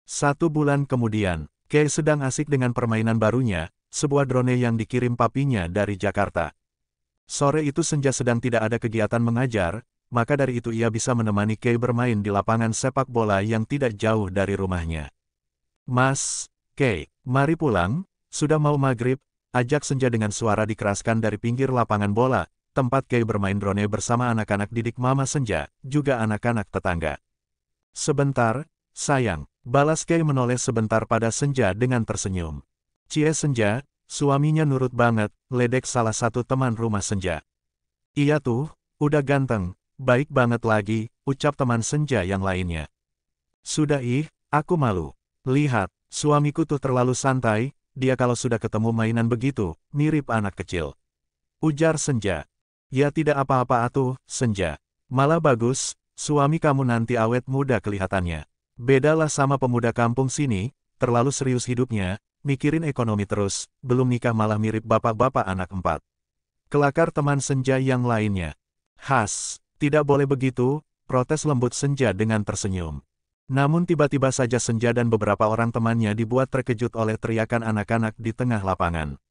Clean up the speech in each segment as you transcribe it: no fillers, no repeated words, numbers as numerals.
1 bulan kemudian, Kay sedang asik dengan permainan barunya, sebuah drone yang dikirim papinya dari Jakarta. Sore itu Senja sedang tidak ada kegiatan mengajar, maka dari itu ia bisa menemani Kay bermain di lapangan sepak bola yang tidak jauh dari rumahnya. Mas, Kay, mari pulang, sudah mau maghrib, ajak Senja dengan suara dikeraskan dari pinggir lapangan bola, tempat Kay bermain drone bersama anak-anak didik Mama Senja, juga anak-anak tetangga. Sebentar, sayang, balas Kay menoleh sebentar pada Senja dengan tersenyum. Cie Senja, suaminya nurut banget, ledek salah satu teman rumah Senja. Iya tuh, udah ganteng, baik banget lagi, ucap teman Senja yang lainnya. Sudah aku malu. Lihat, suamiku tuh terlalu santai, dia kalau sudah ketemu mainan begitu, mirip anak kecil. Ujar Senja. Ya tidak apa-apa atuh, Senja. Malah bagus, suami kamu nanti awet muda kelihatannya. Bedalah sama pemuda kampung sini, terlalu serius hidupnya, mikirin ekonomi terus, belum nikah malah mirip bapak-bapak anak 4. Kelakar teman Senja yang lainnya. Has, tidak boleh begitu, protes lembut Senja dengan tersenyum. Namun tiba-tiba saja Senja dan beberapa orang temannya dibuat terkejut oleh teriakan anak-anak di tengah lapangan.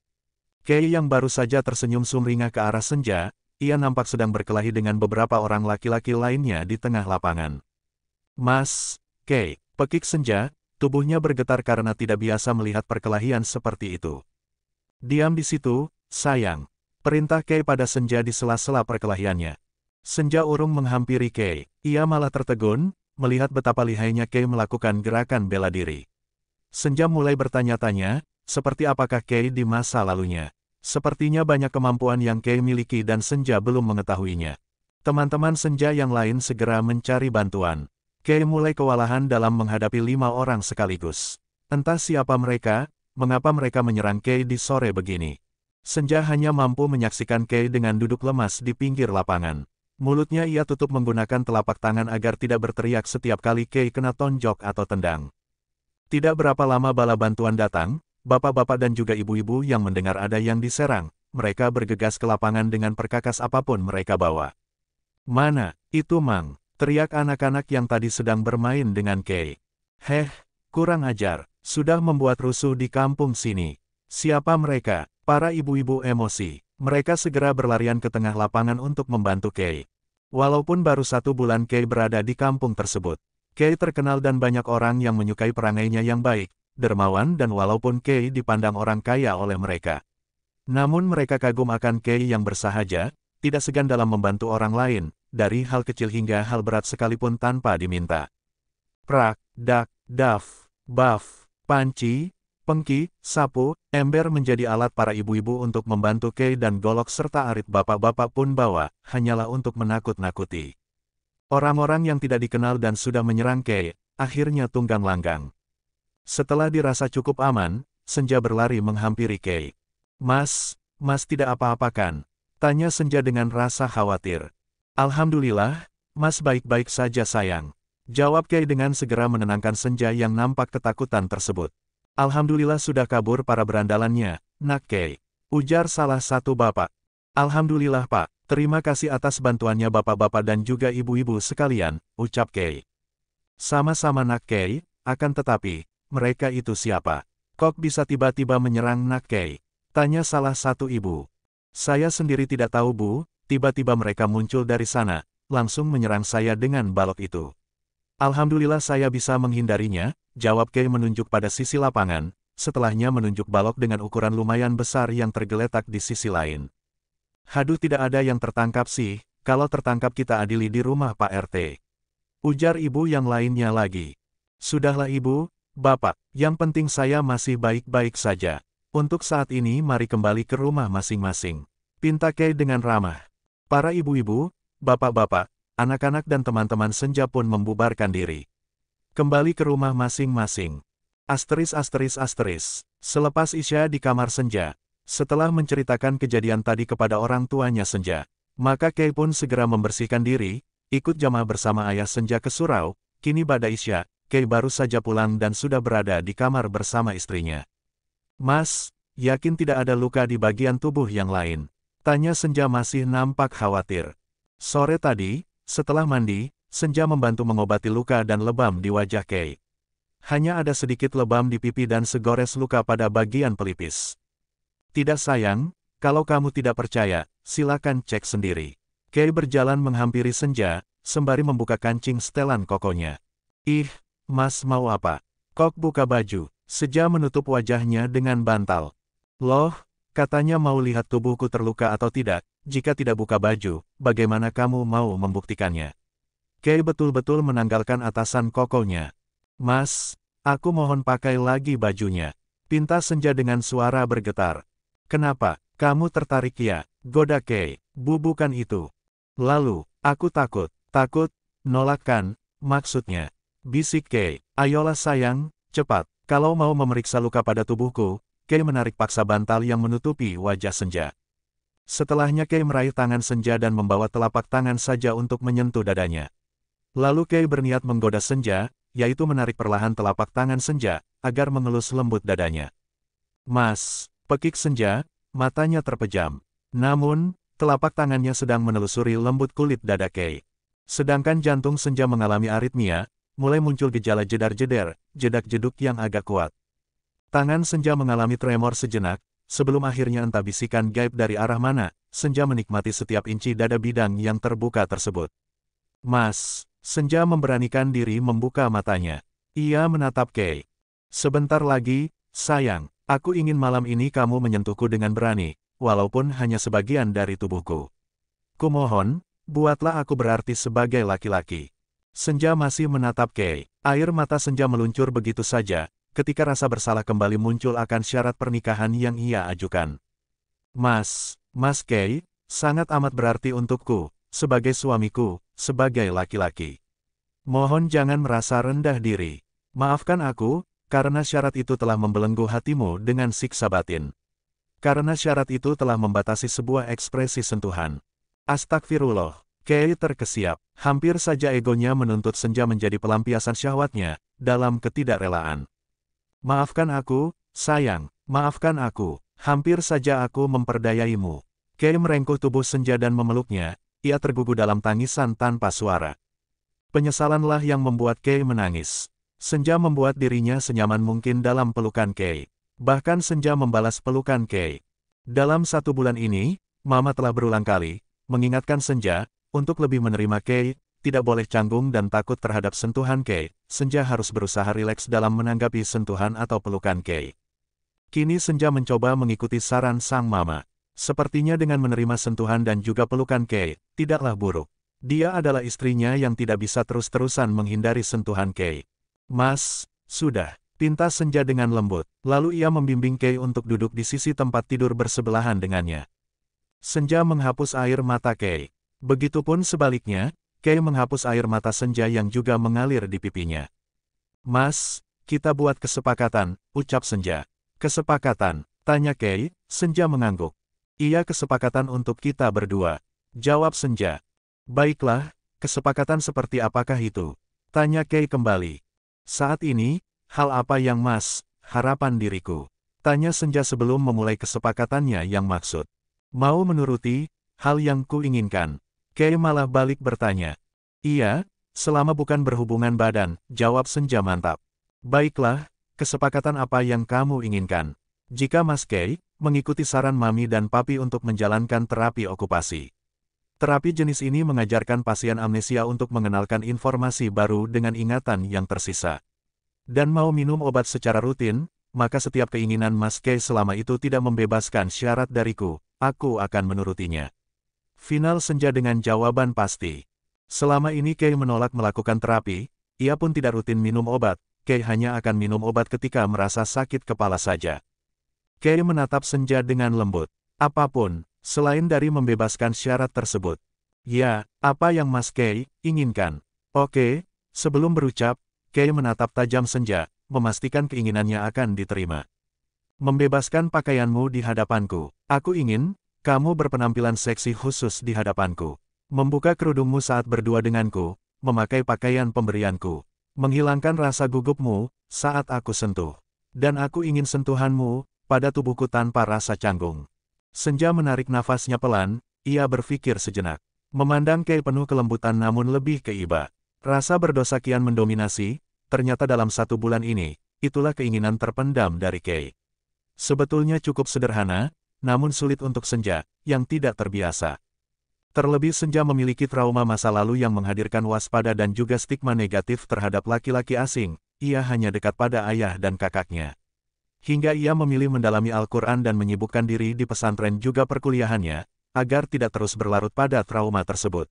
Kay yang baru saja tersenyum sumringah ke arah Senja, ia nampak sedang berkelahi dengan beberapa orang laki-laki lainnya di tengah lapangan. Mas, Kay, pekik Senja, tubuhnya bergetar karena tidak biasa melihat perkelahian seperti itu. Diam di situ, sayang. Perintah Kay pada Senja di sela-sela perkelahiannya. Senja urung menghampiri Kay, ia malah tertegun, melihat betapa lihainya Kay melakukan gerakan bela diri. Senja mulai bertanya-tanya, seperti apakah Kay di masa lalunya. Sepertinya banyak kemampuan yang Kay miliki dan Senja belum mengetahuinya. Teman-teman Senja yang lain segera mencari bantuan. Kay mulai kewalahan dalam menghadapi 5 orang sekaligus. Entah siapa mereka, mengapa mereka menyerang Kay di sore begini. Senja hanya mampu menyaksikan Kay dengan duduk lemas di pinggir lapangan. Mulutnya ia tutup menggunakan telapak tangan agar tidak berteriak setiap kali Kay kena tonjok atau tendang. Tidak berapa lama bala bantuan datang, bapak-bapak dan juga ibu-ibu yang mendengar ada yang diserang, mereka bergegas ke lapangan dengan perkakas apapun mereka bawa. Mana, itu Mang, teriak anak-anak yang tadi sedang bermain dengan Kay. Heh, kurang ajar, sudah membuat rusuh di kampung sini. Siapa mereka? Para ibu-ibu emosi. Mereka segera berlarian ke tengah lapangan untuk membantu Kay. Walaupun baru 1 bulan Kay berada di kampung tersebut, Kay terkenal dan banyak orang yang menyukai perangainya yang baik, dermawan dan walaupun Kay dipandang orang kaya oleh mereka. Namun mereka kagum akan Kay yang bersahaja, tidak segan dalam membantu orang lain, dari hal kecil hingga hal berat sekalipun tanpa diminta. Prak, dak, daf, baf, panci, pengki, sapu, ember menjadi alat para ibu-ibu untuk membantu Kay dan golok serta arit bapak-bapak pun bawa, hanyalah untuk menakut-nakuti. Orang-orang yang tidak dikenal dan sudah menyerang Kay, akhirnya tunggang langgang. Setelah dirasa cukup aman, Senja berlari menghampiri Kay. Mas tidak apa-apa kan? Tanya Senja dengan rasa khawatir. Alhamdulillah, Mas baik-baik saja sayang. Jawab Kay dengan segera menenangkan Senja yang nampak ketakutan tersebut. Alhamdulillah sudah kabur para berandalannya, nak Kay. Ujar salah satu bapak. Alhamdulillah Pak, terima kasih atas bantuannya bapak-bapak dan juga ibu-ibu sekalian, ucap Kay. Sama-sama nak Kay, akan tetapi, mereka itu siapa? Kok bisa tiba-tiba menyerang nak Kay? Tanya salah satu ibu. Saya sendiri tidak tahu Bu, tiba-tiba mereka muncul dari sana, langsung menyerang saya dengan balok itu. Alhamdulillah saya bisa menghindarinya, jawab Kay menunjuk pada sisi lapangan, setelahnya menunjuk balok dengan ukuran lumayan besar yang tergeletak di sisi lain. Haduh tidak ada yang tertangkap sih, kalau tertangkap kita adili di rumah Pak RT. Ujar ibu yang lainnya lagi. Sudahlah ibu, bapak, yang penting saya masih baik-baik saja. Untuk saat ini mari kembali ke rumah masing-masing. Pinta Kay dengan ramah. Para ibu-ibu, bapak-bapak, anak-anak dan teman-teman Senja pun membubarkan diri. Kembali ke rumah masing-masing. Asteris. Selepas Isya di kamar Senja, setelah menceritakan kejadian tadi kepada orang tuanya Senja, maka Kay pun segera membersihkan diri, ikut jamaah bersama ayah Senja ke surau. Kini pada Isya, Kay baru saja pulang dan sudah berada di kamar bersama istrinya. Mas, yakin tidak ada luka di bagian tubuh yang lain? Tanya Senja masih nampak khawatir. Sore tadi, setelah mandi, Senja membantu mengobati luka dan lebam di wajah Kay. Hanya ada sedikit lebam di pipi dan segores luka pada bagian pelipis. Tidak sayang, kalau kamu tidak percaya, silakan cek sendiri. Kei berjalan menghampiri Senja, sembari membuka kancing setelan kokonya. Ih, Mas mau apa? Kok buka baju. Senja menutup wajahnya dengan bantal. Loh, katanya mau lihat tubuhku terluka atau tidak. Jika tidak buka baju, bagaimana kamu mau membuktikannya? Kei betul-betul menanggalkan atasan kokonya. Mas, aku mohon pakai lagi bajunya. Pinta Senja dengan suara bergetar. Kenapa? Kamu tertarik ya? Goda Kei. Bukan itu. Lalu, aku takut. Takut? Nolak kan? Maksudnya. Bisik Kei. Ayolah sayang, cepat. Kalau mau memeriksa luka pada tubuhku, Kei menarik paksa bantal yang menutupi wajah Senja. Setelahnya Kei meraih tangan Senja dan membawa telapak tangan saja untuk menyentuh dadanya. Lalu Kei berniat menggoda Senja, yaitu menarik perlahan telapak tangan Senja, agar mengelus lembut dadanya. Mas, pekik Senja, matanya terpejam. Namun, telapak tangannya sedang menelusuri lembut kulit dada Kei. Sedangkan jantung Senja mengalami aritmia, mulai muncul gejala jedar-jeder, jedak-jeduk yang agak kuat. Tangan Senja mengalami tremor sejenak, sebelum akhirnya entah bisikan gaib dari arah mana, Senja menikmati setiap inci dada bidang yang terbuka tersebut. Mas, Senja memberanikan diri membuka matanya. Ia menatap Kei. Sebentar lagi, sayang, aku ingin malam ini kamu menyentuhku dengan berani, walaupun hanya sebagian dari tubuhku. Kumohon, buatlah aku berarti sebagai laki-laki. Senja masih menatap Kei. Air mata Senja meluncur begitu saja, ketika rasa bersalah kembali muncul akan syarat pernikahan yang ia ajukan. Mas Kei, sangat amat berarti untukku, sebagai suamiku, sebagai laki-laki. Mohon jangan merasa rendah diri. Maafkan aku, karena syarat itu telah membelenggu hatimu dengan siksa batin. Karena syarat itu telah membatasi sebuah ekspresi sentuhan. Astagfirullah. Kei terkesiap. Hampir saja egonya menuntut Senja menjadi pelampiasan syahwatnya, dalam ketidakrelaan. Maafkan aku, sayang. Maafkan aku. Hampir saja aku memperdayaimu. Kei merengkuh tubuh Senja dan memeluknya, ia tergugu dalam tangisan tanpa suara. Penyesalanlah yang membuat Kei menangis. Senja membuat dirinya senyaman mungkin dalam pelukan Kei. Bahkan Senja membalas pelukan Kei. Dalam 1 bulan ini, Mama telah berulang kali mengingatkan Senja, untuk lebih menerima Kei, tidak boleh canggung dan takut terhadap sentuhan Kei. Senja harus berusaha rileks dalam menanggapi sentuhan atau pelukan Kei. Kini Senja mencoba mengikuti saran sang mama. Sepertinya dengan menerima sentuhan dan juga pelukan Kei, tidaklah buruk. Dia adalah istrinya yang tidak bisa terus-terusan menghindari sentuhan Kei. Mas, sudah. Pinta Senja dengan lembut. Lalu ia membimbing Kei untuk duduk di sisi tempat tidur bersebelahan dengannya. Senja menghapus air mata Kei. Begitupun sebaliknya, Kei menghapus air mata Senja yang juga mengalir di pipinya. Mas, kita buat kesepakatan, ucap Senja. Kesepakatan, tanya Kei. Senja mengangguk. Iya, kesepakatan untuk kita berdua, jawab Senja. Baiklah, kesepakatan seperti apakah itu? Tanya Kei kembali. Saat ini, hal apa yang Mas harapan diriku? Tanya Senja sebelum memulai kesepakatannya yang maksud. Mau menuruti hal yang kuinginkan? Kei malah balik bertanya. Iya, selama bukan berhubungan badan, jawab Senja mantap. Baiklah, kesepakatan apa yang kamu inginkan? Jika Mas Kei mengikuti saran Mami dan Papi untuk menjalankan terapi okupasi. Terapi jenis ini mengajarkan pasien amnesia untuk mengenalkan informasi baru dengan ingatan yang tersisa. Dan mau minum obat secara rutin, maka setiap keinginan Mas Kei selama itu tidak membebaskan syarat dariku, aku akan menurutinya. Final Senja dengan jawaban pasti. Selama ini Kei menolak melakukan terapi, ia pun tidak rutin minum obat, Kei hanya akan minum obat ketika merasa sakit kepala saja. Kei menatap Senja dengan lembut. Apapun, selain dari membebaskan syarat tersebut. Ya, apa yang Mas Kei inginkan? Oke, sebelum berucap, Kei menatap tajam Senja, memastikan keinginannya akan diterima. Membebaskan pakaianmu di hadapanku. Aku ingin kamu berpenampilan seksi khusus di hadapanku. Membuka kerudungmu saat berdua denganku, memakai pakaian pemberianku. Menghilangkan rasa gugupmu saat aku sentuh. Dan aku ingin sentuhanmu pada tubuhku tanpa rasa canggung. Senja menarik nafasnya pelan, ia berpikir sejenak. Memandang Kei penuh kelembutan namun lebih ke iba. Rasa berdosa kian mendominasi, ternyata dalam 1 bulan ini, itulah keinginan terpendam dari Kei. Sebetulnya cukup sederhana, namun sulit untuk Senja, yang tidak terbiasa. Terlebih Senja memiliki trauma masa lalu yang menghadirkan waspada dan juga stigma negatif terhadap laki-laki asing, ia hanya dekat pada ayah dan kakaknya. Hingga ia memilih mendalami Al-Quran dan menyibukkan diri di pesantren juga perkuliahannya, agar tidak terus berlarut pada trauma tersebut.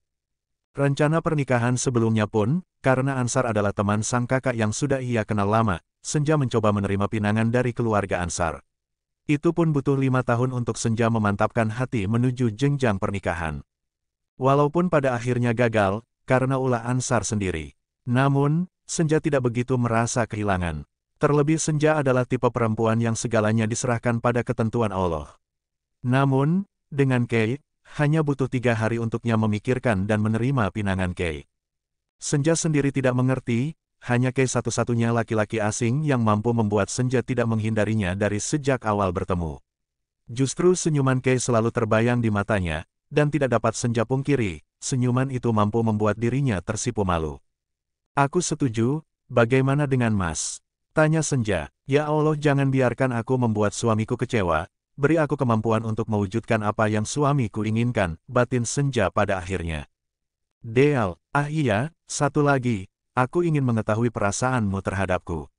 Rencana pernikahan sebelumnya pun, karena Ansar adalah teman sang kakak yang sudah ia kenal lama, Senja mencoba menerima pinangan dari keluarga Ansar. Itu pun butuh 5 tahun untuk Senja memantapkan hati menuju jenjang pernikahan. Walaupun pada akhirnya gagal, karena ulah Ansar sendiri. Namun, Senja tidak begitu merasa kehilangan. Terlebih Senja adalah tipe perempuan yang segalanya diserahkan pada ketentuan Allah. Namun, dengan Kei, hanya butuh 3 hari untuknya memikirkan dan menerima pinangan Kei. Senja sendiri tidak mengerti, hanya Kei satu-satunya laki-laki asing yang mampu membuat Senja tidak menghindarinya dari sejak awal bertemu. Justru senyuman Kei selalu terbayang di matanya, dan tidak dapat Senja pungkiri, senyuman itu mampu membuat dirinya tersipu malu. Aku setuju, bagaimana dengan Mas? Tanya Senja. Ya Allah, jangan biarkan aku membuat suamiku kecewa, beri aku kemampuan untuk mewujudkan apa yang suamiku inginkan, batin Senja pada akhirnya. Deal, iya, satu lagi, aku ingin mengetahui perasaanmu terhadapku.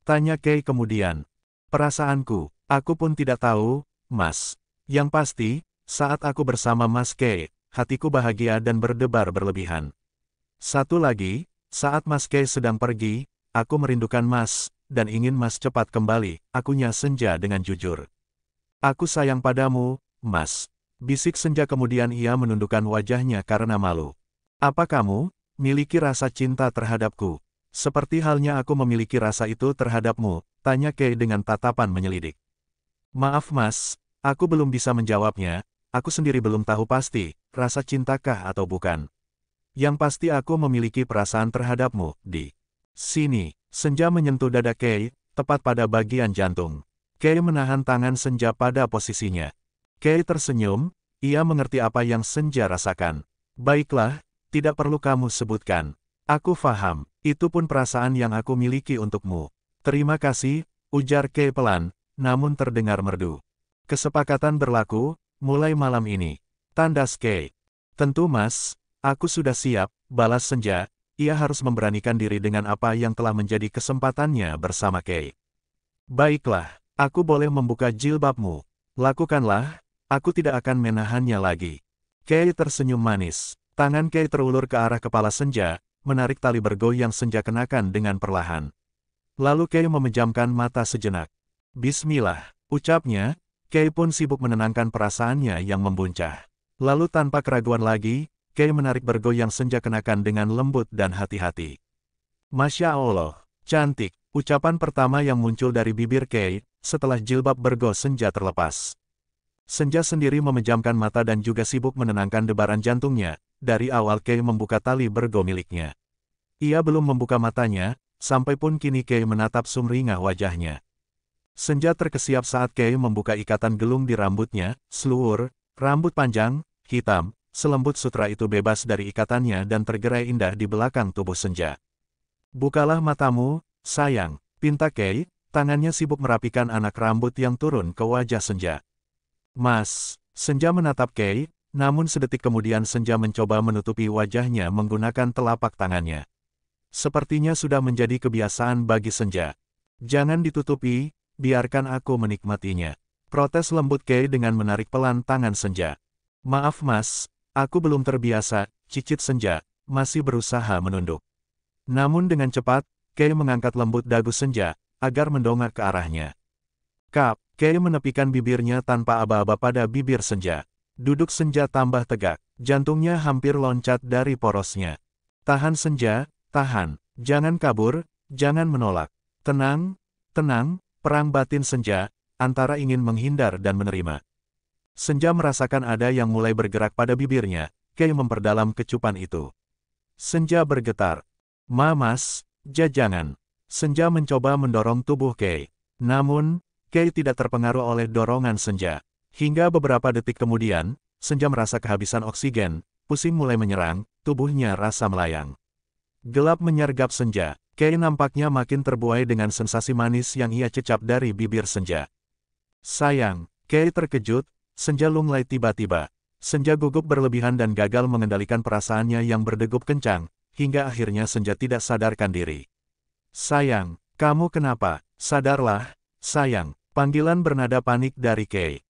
Tanya Kei kemudian. Perasaanku, aku pun tidak tahu, Mas. Yang pasti, saat aku bersama Mas Kei, hatiku bahagia dan berdebar berlebihan. Satu lagi, saat Mas Kei sedang pergi, aku merindukan Mas, dan ingin Mas cepat kembali, akunya Senja dengan jujur. Aku sayang padamu, Mas. Bisik Senja kemudian ia menundukkan wajahnya karena malu. Apa kamu miliki rasa cinta terhadapku? Seperti halnya aku memiliki rasa itu terhadapmu, tanya Kei dengan tatapan menyelidik. Maaf Mas, aku belum bisa menjawabnya. Aku sendiri belum tahu pasti, rasa cintakah atau bukan. Yang pasti aku memiliki perasaan terhadapmu, di sini. Senja menyentuh dada Kei, tepat pada bagian jantung. Kei menahan tangan Senja pada posisinya. Kei tersenyum, ia mengerti apa yang Senja rasakan. Baiklah, tidak perlu kamu sebutkan. Aku faham, itu pun perasaan yang aku miliki untukmu. Terima kasih, ujar Kei pelan, namun terdengar merdu. Kesepakatan berlaku, mulai malam ini. Tandas Kei. Tentu Mas, aku sudah siap, balas Senja, ia harus memberanikan diri dengan apa yang telah menjadi kesempatannya bersama Kei. Baiklah, aku boleh membuka jilbabmu. Lakukanlah, aku tidak akan menahannya lagi. Kei tersenyum manis. Tangan Kei terulur ke arah kepala Senja, menarik tali bergo yang Senja kenakan dengan perlahan. Lalu Kei memejamkan mata sejenak. Bismillah, ucapnya. Kei pun sibuk menenangkan perasaannya yang membuncah. Lalu tanpa keraguan lagi, Kei menarik bergo yang Senja kenakan dengan lembut dan hati-hati. Masya Allah, cantik, ucapan pertama yang muncul dari bibir Kei, setelah jilbab bergo Senja terlepas. Senja sendiri memejamkan mata dan juga sibuk menenangkan debaran jantungnya, dari awal Kei membuka tali bergo miliknya. Ia belum membuka matanya, sampai pun kini Kei menatap sumringah wajahnya. Senja terkesiap saat Kei membuka ikatan gelung di rambutnya, seluur, rambut panjang, hitam, selembut sutra itu bebas dari ikatannya dan tergerai indah di belakang tubuh Senja. Bukalah matamu, sayang, pinta Kei, tangannya sibuk merapikan anak rambut yang turun ke wajah Senja. Mas, Senja menatap Kei, namun sedetik kemudian Senja mencoba menutupi wajahnya menggunakan telapak tangannya. Sepertinya sudah menjadi kebiasaan bagi Senja. Jangan ditutupi, biarkan aku menikmatinya. Protes lembut Kei dengan menarik pelan tangan Senja. Maaf Mas, aku belum terbiasa, cicit Senja, masih berusaha menunduk. Namun dengan cepat, Kei mengangkat lembut dagu Senja, agar mendongak ke arahnya. Kap, Kei menepikan bibirnya tanpa aba-aba pada bibir Senja. Duduk Senja tambah tegak, jantungnya hampir loncat dari porosnya. Tahan Senja, tahan, jangan kabur, jangan menolak. Tenang, tenang. Perang batin Senja, antara ingin menghindar dan menerima. Senja merasakan ada yang mulai bergerak pada bibirnya, Kei memperdalam kecupan itu. Senja bergetar. Mas, jangan. Senja mencoba mendorong tubuh Kei. Namun, Kei tidak terpengaruh oleh dorongan Senja. Hingga beberapa detik kemudian, Senja merasa kehabisan oksigen, pusing mulai menyerang, tubuhnya rasa melayang. Gelap menyergap senja. Kei nampaknya makin terbuai dengan sensasi manis yang ia cecap dari bibir senja. Sayang, Kei terkejut, senja lunglai tiba-tiba. Senja gugup berlebihan dan gagal mengendalikan perasaannya yang berdegup kencang, hingga akhirnya senja tidak sadarkan diri. Sayang, kamu kenapa? Sadarlah, sayang. Panggilan bernada panik dari Kei.